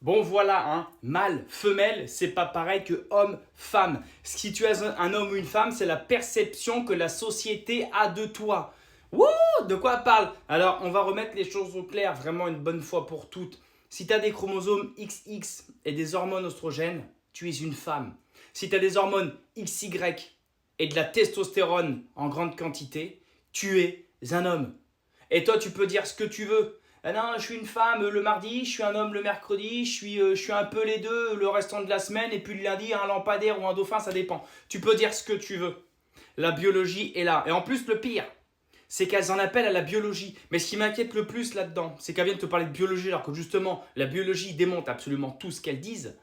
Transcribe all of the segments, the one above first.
Bon voilà, hein, mâle, femelle, c'est pas pareil que homme, femme. Si tu es un homme ou une femme, c'est la perception que la société a de toi. Wouh, de quoi elle parle? Alors, on va remettre les choses au clair, vraiment une bonne fois pour toutes. Si tu as des chromosomes XX et des hormones oestrogènes, tu es une femme. Si tu as des hormones XY et de la testostérone en grande quantité, tu es un homme. Et toi, tu peux dire ce que tu veux. Ah non, je suis une femme le mardi, je suis un homme le mercredi, je suis un peu les deux le restant de la semaine, et puis le lundi, un lampadaire ou un dauphin, ça dépend. Tu peux dire ce que tu veux. La biologie est là. Et en plus, le pire, c'est qu'elles en appellent à la biologie. Mais ce qui m'inquiète le plus là-dedans, c'est qu'elles viennent te parler de biologie, alors que justement, la biologie démonte absolument tout ce qu'elles disent.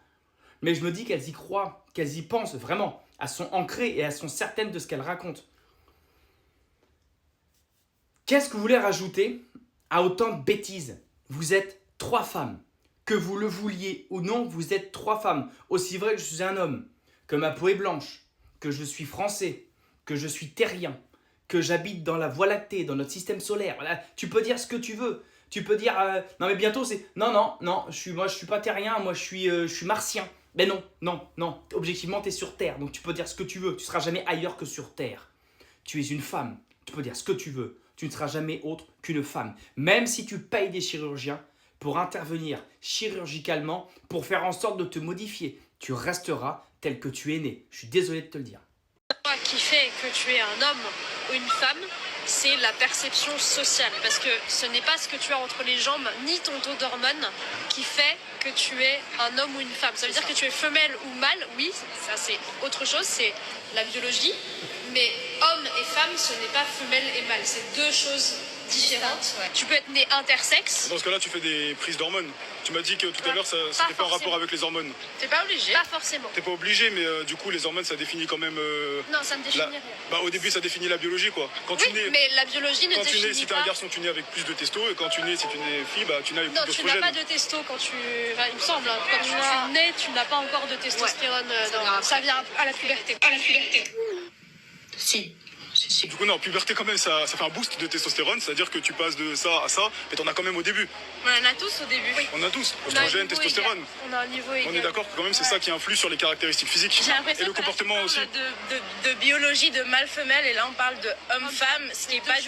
Mais je me dis qu'elles y croient, qu'elles y pensent vraiment. Elles sont ancrées et elles sont certaines de ce qu'elles racontent. Qu'est-ce que vous voulez rajouter à autant de bêtises? Vous êtes 3 femmes. Que vous le vouliez ou non, vous êtes 3 femmes. Aussi vrai que je suis un homme, que ma peau est blanche, que je suis français, que je suis terrien, que j'habite dans la Voie lactée, dans notre système solaire. Voilà. Tu peux dire ce que tu veux. Tu peux dire non mais bientôt c'est non, moi je suis pas terrien, moi je suis martien. Mais non, objectivement tu es sur Terre, donc tu peux dire ce que tu veux, tu seras jamais ailleurs que sur Terre. Tu es une femme, tu peux dire ce que tu veux, tu ne seras jamais autre qu'une femme. Même si tu payes des chirurgiens pour intervenir chirurgicalement, pour faire en sorte de te modifier, tu resteras tel que tu es né. Je suis désolé de te le dire. Qui fait que tu es un homme ou une femme, c'est la perception sociale. Parce que ce n'est pas ce que tu as entre les jambes, ni ton taux d'hormones, qui fait que tu es un homme ou une femme. Ça veut dire que tu es femelle ou mâle, oui, ça c'est autre chose, c'est la biologie. Mais homme et femme, ce n'est pas femelle et mâle, c'est deux choses différentes. Ouais. Tu peux être né intersexe. Dans ce cas-là, tu fais des prises d'hormones. Tu m'as dit que tout à l'heure, ça n'était pas en rapport avec les hormones. T'es pas obligé. Pas forcément. T'es pas obligé, mais du coup, les hormones, ça définit quand même. Non, ça ne définit rien. Bah, au début, ça définit la biologie, quoi. Quand oui, tu nais, mais la biologie ne quand définit tu nais, si t'es pas. un garçon, tu nais avec plus de testo, et quand tu nais, si tu nais fille, bah, tu nais avec non, plus tu d'oestrogène. n'as pas de testo quand tu. Enfin, il me semble, hein, quand tu nais, tu n'as pas encore de testostérone. Ouais. Ça vient à la puberté. À la puberté. Si. Du coup, non, puberté, quand même, ça fait un boost de testostérone, c'est-à-dire que tu passes de ça à ça, mais t'en as quand même au début. On en a tous au début. Oui. On a tous, oestrogène, testostérone. On a un niveau égal. On est d'accord que quand même, c'est ça qui influe sur les caractéristiques physiques. Et le comportement aussi. De biologie de mâle-femelle, et là on parle de homme-femme, ce qui est pas